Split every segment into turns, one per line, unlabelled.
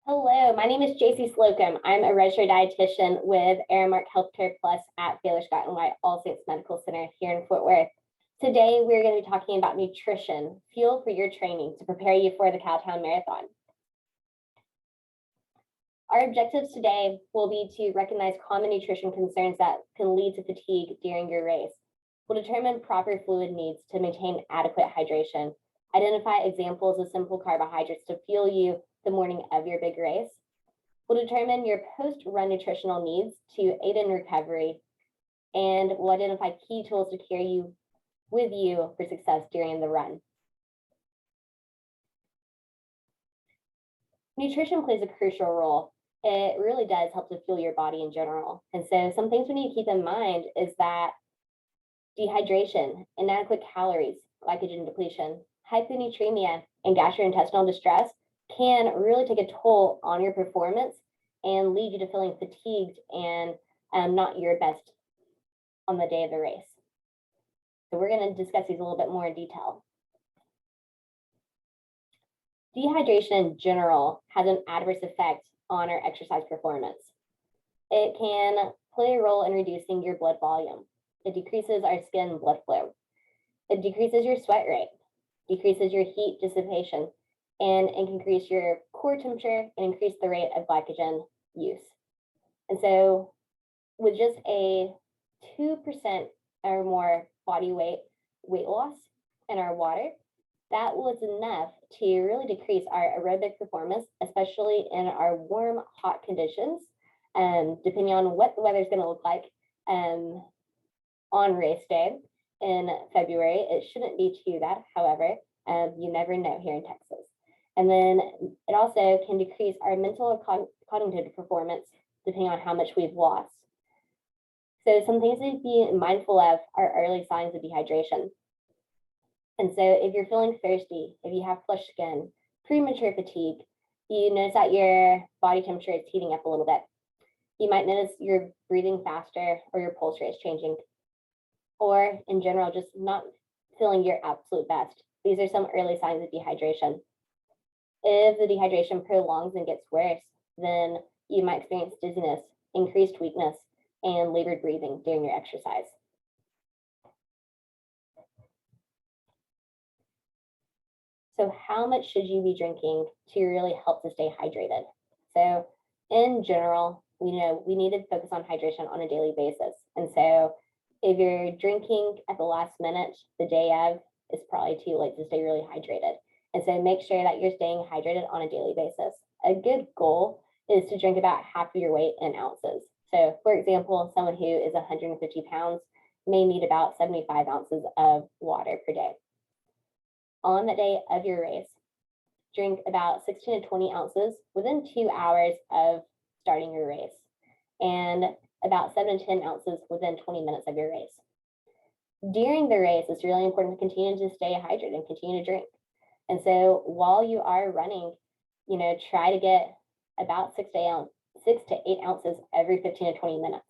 Hello, my name is Jacie Slocum. I'm a registered dietitian with Aramark Healthcare Plus at Baylor Scott White All Saints Medical Center here in Fort Worth. Today, we're going to be talking about nutrition, fuel for your training to prepare you for the Cowtown Marathon. Our objectives today will be to recognize common nutrition concerns that can lead to fatigue during your race. We'll determine proper fluid needs to maintain adequate hydration, identify examples of simple carbohydrates to fuel you the morning of your big race. We'll determine your post-run nutritional needs to aid in recovery, and we'll identify key tools to carry you with you for success during the run. Nutrition plays a crucial role. It really does help to fuel your body in general. And so some things we need to keep in mind is that dehydration, inadequate calories, glycogen depletion, hyponatremia, and gastrointestinal distress can really take a toll on your performance and lead you to feeling fatigued and not your best on the day of the race. So we're going to discuss these a little bit more in detail. Dehydration in general has an adverse effect on our exercise performance. It can play a role in reducing your blood volume. It decreases our skin blood flow. It decreases your sweat rate, decreases your heat dissipation, and increase your core temperature and increase the rate of glycogen use. And so with just a 2% or more body weight loss in our water, that was enough to really decrease our aerobic performance, especially in our warm, hot conditions, depending on what the weather is going to look like on race day in February. It shouldn't be too bad, however, you never know here in Texas. And then it also can decrease our mental or cognitive performance depending on how much we've lost. So some things to be mindful of are early signs of dehydration. And so if you're feeling thirsty, if you have flushed skin, premature fatigue, you notice that your body temperature is heating up a little bit. You might notice you're breathing faster or your pulse rate is changing. Or in general, just not feeling your absolute best. These are some early signs of dehydration. If the dehydration prolongs and gets worse, then you might experience dizziness, increased weakness, and labored breathing during your exercise. So how much should you be drinking to really help to stay hydrated? So in general, we know we need to focus on hydration on a daily basis. And so if you're drinking at the last minute, the day of, it's probably too late to stay really hydrated. And so make sure that you're staying hydrated on a daily basis. A good goal is to drink about half of your weight in ounces. So for example, someone who is 150 pounds may need about 75 ounces of water per day. On the day of your race, drink about 16 to 20 ounces within 2 hours of starting your race, and about 7 to 10 ounces within 20 minutes of your race. During the race, it's really important to continue to stay hydrated and continue to drink. And so while you are running, try to get about 6 to 8 ounces every 15 to 20 minutes.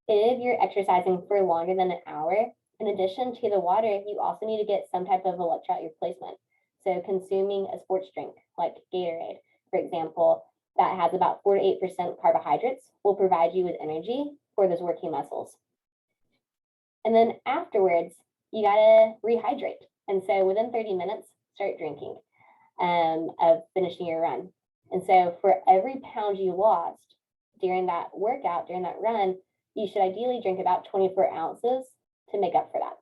If you're exercising for longer than an hour, in addition to the water, you also need to get some type of electrolyte replacement. So consuming a sports drink like Gatorade, for example, that has about 4 to 8% carbohydrates will provide you with energy for those working muscles. And then afterwards, you gotta rehydrate. And so within 30 minutes, start drinking of finishing your run. And so for every pound you lost during that workout, during that run, you should ideally drink about 24 ounces to make up for that.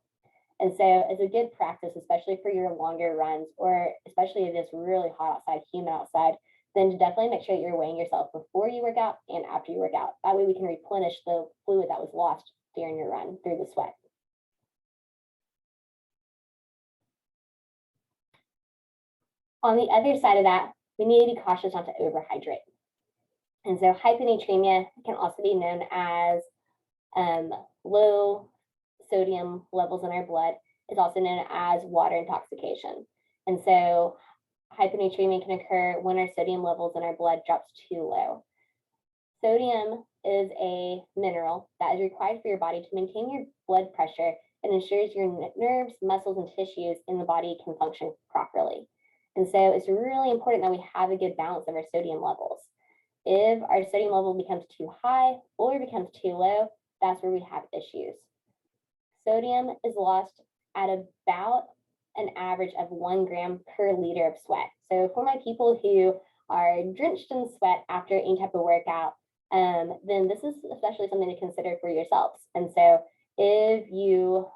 And so it's a good practice, especially for your longer runs, or especially if it's really hot outside, humid outside, then to definitely make sure you're weighing yourself before you work out and after you work out. That way we can replenish the fluid that was lost during your run through the sweat. On the other side of that, we need to be cautious not to overhydrate. And so hyponatremia can also be known as low sodium levels in our blood. Is also known as water intoxication. And so hyponatremia can occur when our sodium levels in our blood drops too low. Sodium is a mineral that is required for your body to maintain your blood pressure and ensures your nerves, muscles, and tissues in the body can function properly. And so it's really important that we have a good balance of our sodium levels. If our sodium level becomes too high or becomes too low, that's where we have issues. Sodium is lost at about an average of 1 gram per liter of sweat. So for my people who are drenched in sweat after any type of workout, then this is especially something to consider for yourselves. And so if you,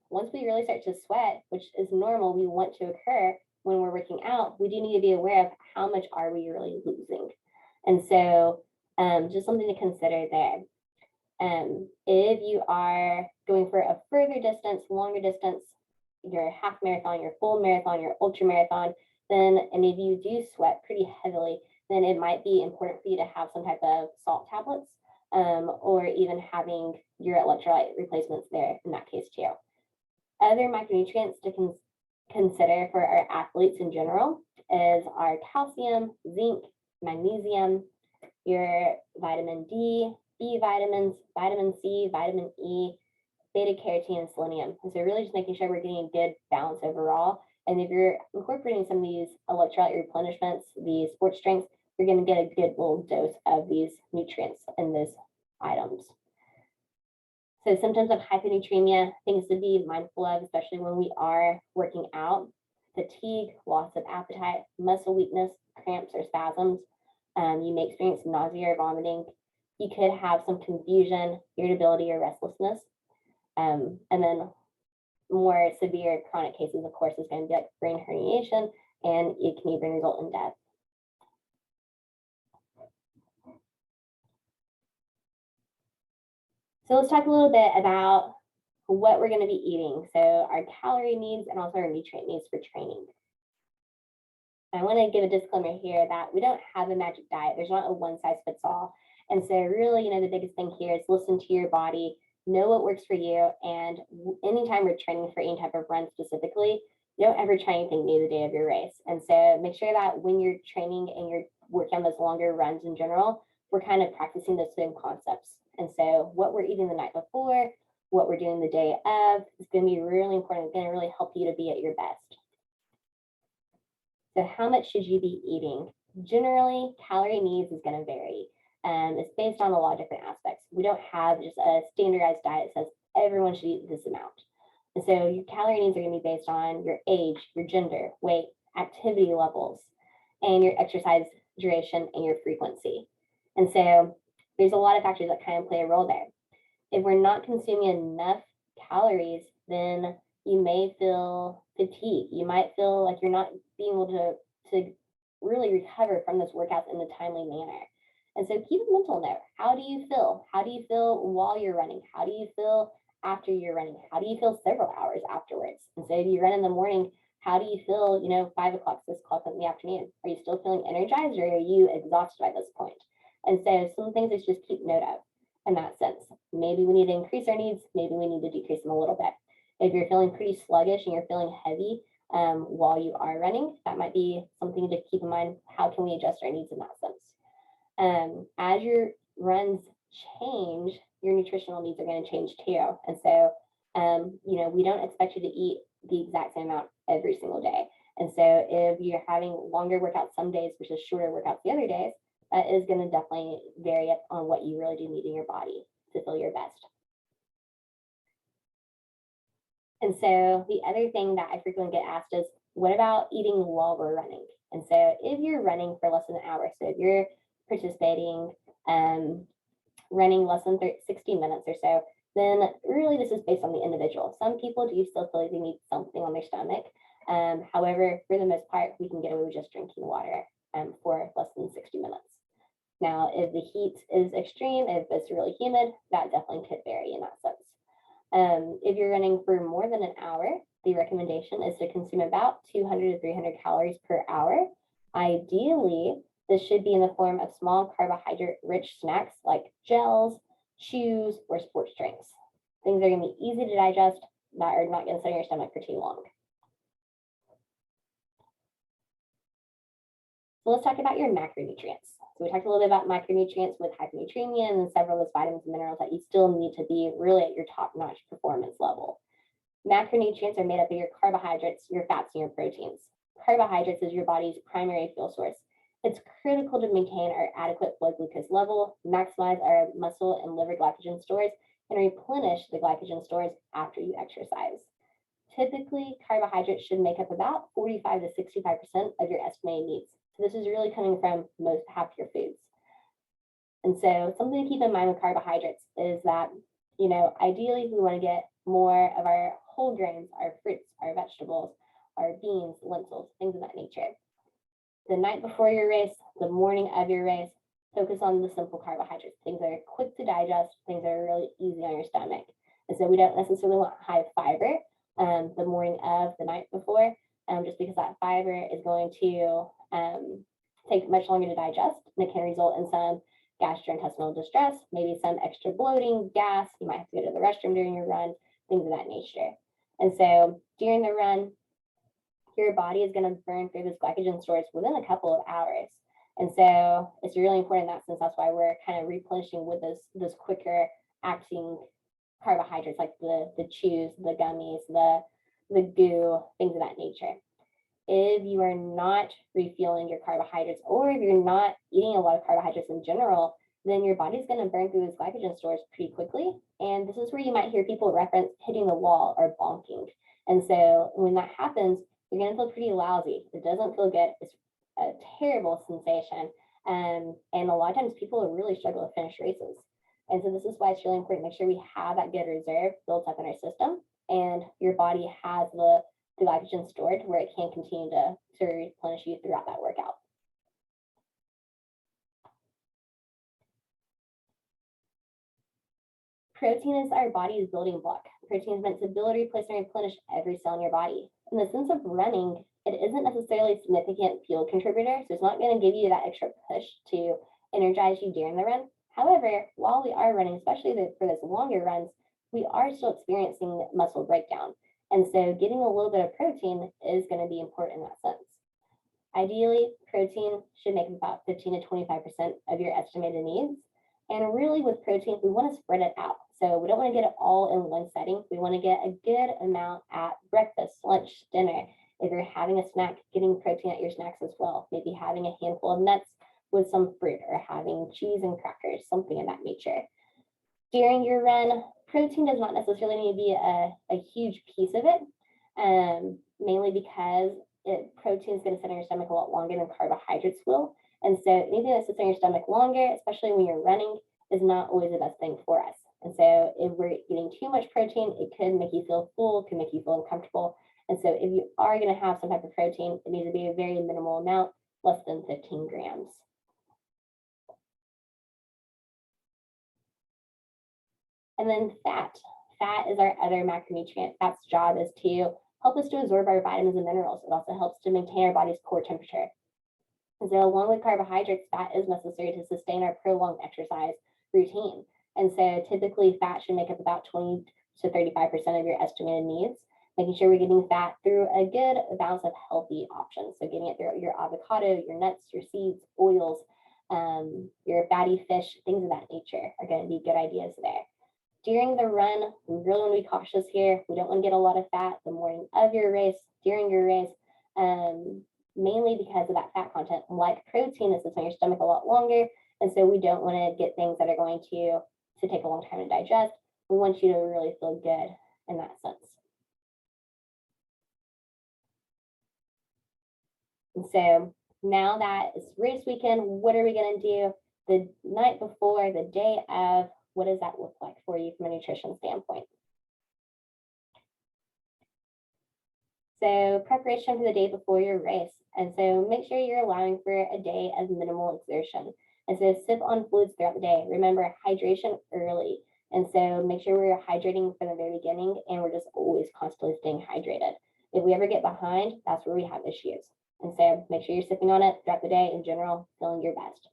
once we really start to sweat, which is normal, we want to occur when we're working out, we do need to be aware of how much are we really losing. And so just something to consider there. If you are going for a further distance, longer distance, your half marathon, your full marathon, your ultra marathon, then, and if you do sweat pretty heavily, then it might be important for you to have some type of salt tablets, or even having your electrolyte replacements there in that case too. Other micronutrients to consider for our athletes in general is our calcium, zinc, magnesium, your vitamin D, B vitamins, vitamin C, vitamin E, beta carotene, and selenium. And so really just making sure we're getting a good balance overall. And if you're incorporating some of these electrolyte replenishments, these sports drinks, you're going to get a good little dose of these nutrients in those items. So symptoms of hyponatremia, things to be mindful of, especially when we are working out: fatigue, loss of appetite, muscle weakness, cramps or spasms. You may experience nausea or vomiting. You could have some confusion, irritability, or restlessness. And then more severe chronic cases, of course, is going to be like brain herniation, and it can even result in death. So let's talk a little bit about what we're going to be eating. So our calorie needs and also our nutrient needs for training. I want to give a disclaimer here that we don't have a magic diet. There's not a one size fits all. And so really, the biggest thing here is listen to your body, know what works for you. And anytime we're training for any type of run specifically, don't ever try anything new the day of your race. And so make sure that when you're training and you're working on those longer runs in general, we're kind of practicing those same concepts. And so what we're eating the night before, what we're doing the day of, is going to be really important. It's going to really help you to be at your best. So how much should you be eating? Generally, calorie needs is going to vary. It's based on a lot of different aspects. We don't have just a standardized diet that says everyone should eat this amount. And so your calorie needs are going to be based on your age, your gender, weight, activity levels, and your exercise duration and your frequency. And so there's a lot of factors that kind of play a role there. If we're not consuming enough calories, then you may feel fatigued. You might feel like you're not being able to really recover from those workouts in a timely manner. And so keep a mental note. How do you feel? How do you feel while you're running? How do you feel after you're running? How do you feel several hours afterwards? And so if you run in the morning, how do you feel, 5 o'clock, 6 o'clock in the afternoon? Are you still feeling energized, or are you exhausted by this point? And so some things is just keep note of in that sense. Maybe we need to increase our needs. Maybe we need to decrease them a little bit. If you're feeling pretty sluggish and you're feeling heavy while you are running, that might be something to keep in mind. How can we adjust our needs in that sense? As your runs change, your nutritional needs are going to change too. And so, we don't expect you to eat the exact same amount every single day. And so if you're having longer workouts some days versus shorter workouts the other days, that is going to definitely vary up on what you really do need in your body to feel your best. And so the other thing that I frequently get asked is, what about eating while we're running? And so if you're running for less than an hour, so if you're participating, running less than 60 minutes or so, then really this is based on the individual. Some people do still feel like they need something on their stomach. However, for the most part, we can get away with just drinking water for less than 60 minutes. Now, if the heat is extreme, if it's really humid, that definitely could vary in that sense. If you're running for more than an hour, the recommendation is to consume about 200 to 300 calories per hour. Ideally, this should be in the form of small carbohydrate-rich snacks like gels, chews, or sports drinks. Things are going to be easy to digest that are not going to sit in your stomach for too long. So let's talk about your macronutrients. So we talked a little bit about micronutrients with hyponatremia and then several of those vitamins and minerals that you still need to be really at your top-notch performance level. Macronutrients are made up of your carbohydrates, your fats, and your proteins. carbohydrates is your body's primary fuel source. It's critical to maintain our adequate blood glucose level, maximize our muscle and liver glycogen stores, and replenish the glycogen stores after you exercise. Typically, carbohydrates should make up about 45 to 65% of your estimated needs. So this is really coming from most half your foods. And so something to keep in mind with carbohydrates is that, ideally we want to get more of our whole grains, our fruits, our vegetables, our beans, lentils, things of that nature. The night before your race, the morning of your race, focus on the simple carbohydrates, things that are quick to digest, things that are really easy on your stomach. And so we don't necessarily want high fiber the morning of the night before, just because that fiber is going to take much longer to digest, and it can result in some gastrointestinal distress, maybe some extra bloating, gas. You might have to go to the restroom during your run, things of that nature. And so during the run, your body is going to burn through those glycogen stores within a couple of hours. And so it's really important in that sense. That's why we're kind of replenishing with those quicker acting carbohydrates, like the chews, the gummies, the goo, things of that nature. If you are not refueling your carbohydrates, or if you're not eating a lot of carbohydrates in general, then your body's going to burn through those glycogen stores pretty quickly. And this is where you might hear people reference hitting the wall or bonking. And so when that happens, you're going to feel pretty lousy. It doesn't feel good. It's a terrible sensation. And a lot of times people really struggle to finish races. And so this is why it's really important to make sure we have that good reserve built up in our system, and your body has the glycogen stored where it can continue to replenish you throughout that workout. Protein is our body's building block. Protein is meant to build, replace, and replenish every cell in your body. In the sense of running, it isn't necessarily a significant fuel contributor, so it's not going to give you that extra push to energize you during the run. However, while we are running, especially for those longer runs, we are still experiencing muscle breakdown. And so getting a little bit of protein is going to be important in that sense. Ideally, protein should make about 15 to 25% of your estimated needs. And really with protein, we want to spread it out. So we don't want to get it all in one setting. We want to get a good amount at breakfast, lunch, dinner. If you're having a snack, getting protein at your snacks as well. Maybe having a handful of nuts with some fruit, or having cheese and crackers, something of that nature. During your run, protein does not necessarily need to be a huge piece of it, mainly because protein is going to sit in your stomach a lot longer than carbohydrates will. And so anything that sits in your stomach longer, especially when you're running, is not always the best thing for us. And so if we're getting too much protein, it could make you feel full, can make you feel uncomfortable. And so if you are going to have some type of protein, it needs to be a very minimal amount, less than 15 grams. And then fat. Fat is our other macronutrient. Fat's job is to help us to absorb our vitamins and minerals. It also helps to maintain our body's core temperature. And so along with carbohydrates, fat is necessary to sustain our prolonged exercise routine. And so typically fat should make up about 20 to 35% of your estimated needs, making sure we're getting fat through a good balance of healthy options. So getting it through your avocado, your nuts, your seeds, oils, your fatty fish, things of that nature are going to be good ideas there. During the run, we really want to be cautious here. We don't want to get a lot of fat the morning of your race, during your race, mainly because of that fat content. Like protein, it sits in your stomach a lot longer, and so we don't want to get things that are going to take a long time to digest. We want you to really feel good in that sense. And so now that it's race weekend, what are we going to do the night before, the day of? What does that look like for you from a nutrition standpoint? So preparation for the day before your race. And so make sure you're allowing for a day of minimal exertion. And so sip on fluids throughout the day. Remember, hydration early. And so make sure we're hydrating from the very beginning, and we're just always constantly staying hydrated. If we ever get behind, that's where we have issues. And so make sure you're sipping on it throughout the day in general, feeling your best.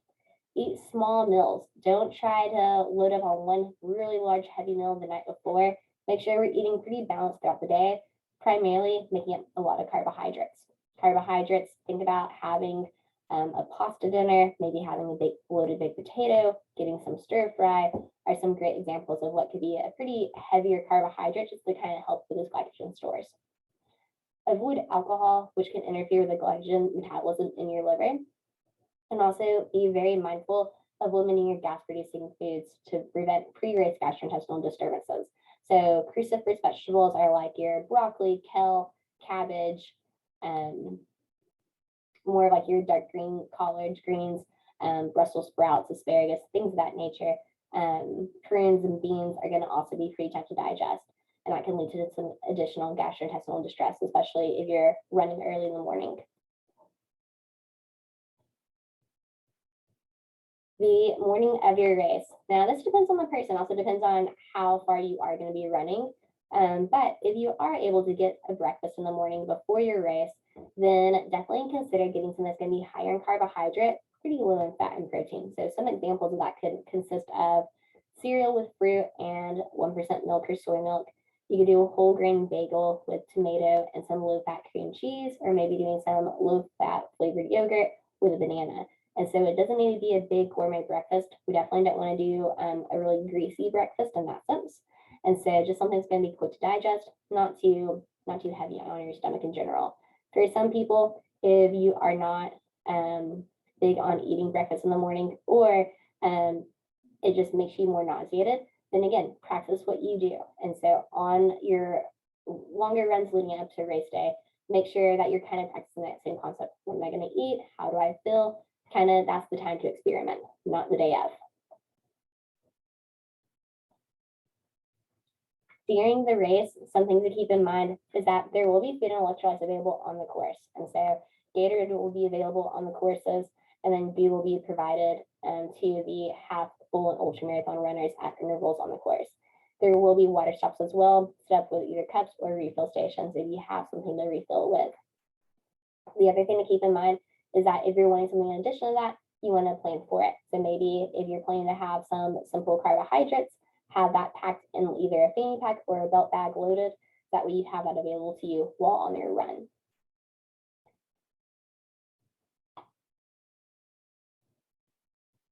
Eat small meals. Don't try to load up on one really large heavy meal the night before. Make sure we're eating pretty balanced throughout the day, primarily making it a lot of carbohydrates. Carbohydrates, think about having a pasta dinner, maybe having a loaded baked potato, getting some stir fry are some great examples of what could be a pretty heavier carbohydrate, just to kind of help with those glycogen stores. Avoid alcohol, which can interfere with the glycogen metabolism in your liver. And also be very mindful of limiting your gas-producing foods to prevent pre-race gastrointestinal disturbances. So cruciferous vegetables are like your broccoli, kale, cabbage, more like your dark green collard greens, Brussels sprouts, asparagus, things of that nature. Prunes and beans are going to also be pretty tough to digest, and that can lead to some additional gastrointestinal distress, especially if you're running early in the morning. The morning of your race. Now, this depends on the person, also depends on how far you are going to be running. But if you are able to get a breakfast in the morning before your race, then definitely consider getting something that's going to be higher in carbohydrate, pretty low in fat and protein. So some examples of that could consist of cereal with fruit and 1% milk or soy milk. You could do a whole grain bagel with tomato and some low fat cream cheese, or maybe doing some low fat flavored yogurt with a banana. And so it doesn't need to be a big gourmet breakfast. We definitely don't want to do a really greasy breakfast in that sense. And so just something that's going to be quick to digest, not too heavy on your stomach in general. For some people, if you are not big on eating breakfast in the morning, or it just makes you more nauseated, then again, practice what you do. And so on your longer runs leading up to race day, make sure that you're kind of practicing that same concept. What am I going to eat? How do I feel? Kind of that's the time to experiment, not the day of. During the race, something to keep in mind is that there will be food and electrolytes available on the course. And so Gatorade will be available on the courses, and then B will be provided to the half, full, and ultra marathon runners at intervals on the course. There will be water stops as well, set up with either cups or refill stations if you have something to refill with. The other thing to keep in mind is that if you're wanting something in addition to that, you want to plan for it. So maybe if you're planning to have some simple carbohydrates, have that packed in either a fanny pack or a belt bag loaded. That way you have that available to you while on your run.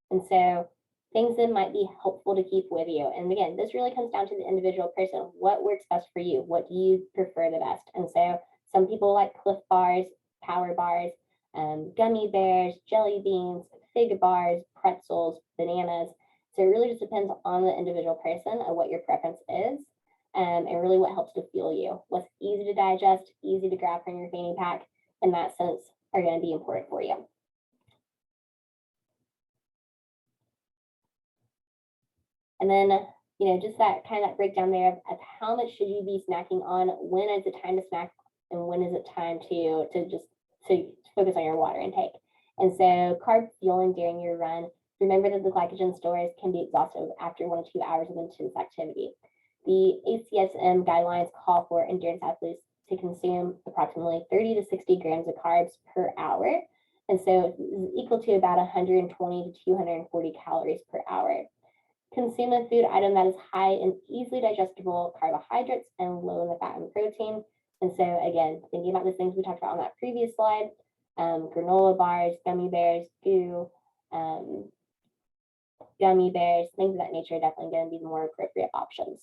And so things that might be helpful to keep with you. And again, this really comes down to the individual person. What works best for you? What do you prefer the best? And so some people like Cliff Bars, Power Bars, gummy bears, jelly beans, fig bars, pretzels, bananas. So it really just depends on the individual person and what your preference is, and really what helps to fuel you. What's easy to digest, easy to grab from your fanny pack, in that sense, are going to be important for you. And then, just that kind of that breakdown there of how much should you be snacking on, when is it time to snack, and when is it time to focus on your water intake. And so carb fueling during your run, remember that the glycogen stores can be exhausted after 1 to 2 hours of intense activity. The ACSM guidelines call for endurance athletes to consume approximately 30 to 60 grams of carbs per hour. And so it's equal to about 120 to 240 calories per hour. Consume a food item that is high in easily digestible carbohydrates and low in the fat and protein. And so again, thinking about the things we talked about on that previous slide, granola bars, gummy bears, goo, gummy bears, things of that nature are definitely going to be the more appropriate options.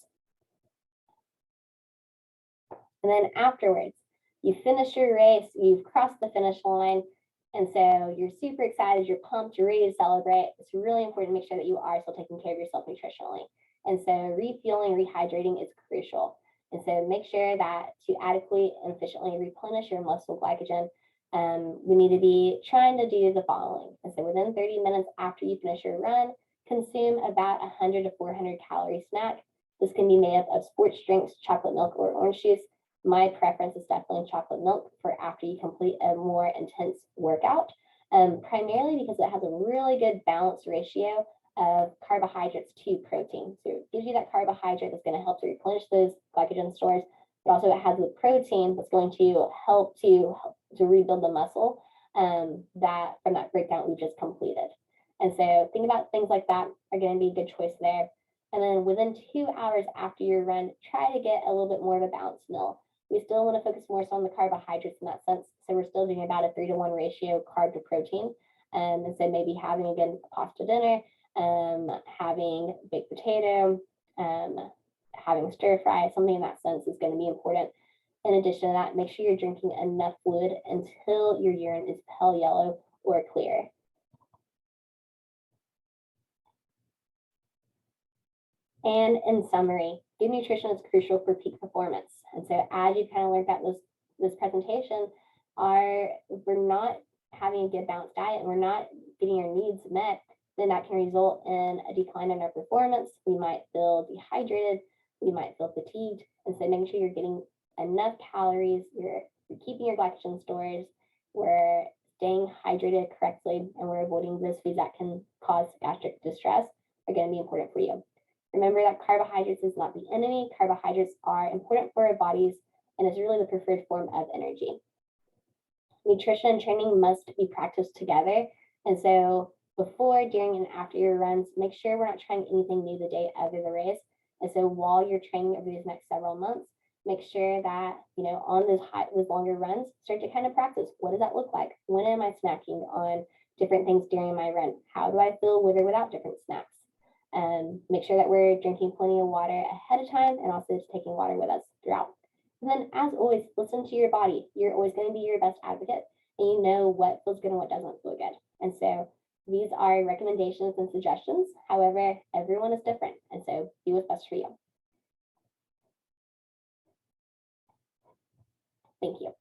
And then afterwards, you finish your race, you've crossed the finish line, and so you're super excited, you're pumped, you're ready to celebrate. It's really important to make sure that you are still taking care of yourself nutritionally. And so refueling, rehydrating is crucial. And so make sure that to adequately and efficiently replenish your muscle glycogen, we need to be trying to do the following. And so within 30 minutes after you finish your run, consume about 100 to 400 calorie snack. This can be made up of sports drinks, chocolate milk, or orange juice. My preference is definitely chocolate milk for after you complete a more intense workout, primarily because it has a really good balanced ratio of carbohydrates to protein. So it gives you that carbohydrate that's going to help to replenish those glycogen stores, but also it has the protein that's going to help to rebuild the muscle that from that breakdown we just completed. And so think about things like that are going to be a good choice there. And then within 2 hours after your run, try to get a little bit more of a balanced meal. We still want to focus more so on the carbohydrates in that sense. So we're still doing about a 3-to-1 ratio carb to protein. And so maybe having, again, a pasta dinner, having baked potato, having stir fry, something in that sense is going to be important. In addition to that, make sure you're drinking enough fluid until your urine is pale yellow or clear. And in summary, good nutrition is crucial for peak performance. And so as you kind of learned about this presentation, if we're not having a good balanced diet and we're not getting your needs met, then that can result in a decline in our performance. We might feel dehydrated, we might feel fatigued. And so making sure you're getting enough calories, you're keeping your glycogen stores, we're staying hydrated correctly, and we're avoiding those foods that can cause gastric distress are going to be important for you. Remember that carbohydrates is not the enemy. Carbohydrates are important for our bodies and is really the preferred form of energy. Nutrition and training must be practiced together. And so before, during, and after your runs, make sure we're not trying anything new the day of the race. And so while you're training over these next several months, make sure that, on those longer runs, start to kind of practice. What does that look like? When am I snacking on different things during my run? How do I feel with or without different snacks? Make sure that we're drinking plenty of water ahead of time and also just taking water with us throughout. And then, as always, listen to your body. You're always going to be your best advocate, and you know what feels good and what doesn't feel good. And so these are recommendations and suggestions. However, everyone is different, and so do what's best for you. Thank you.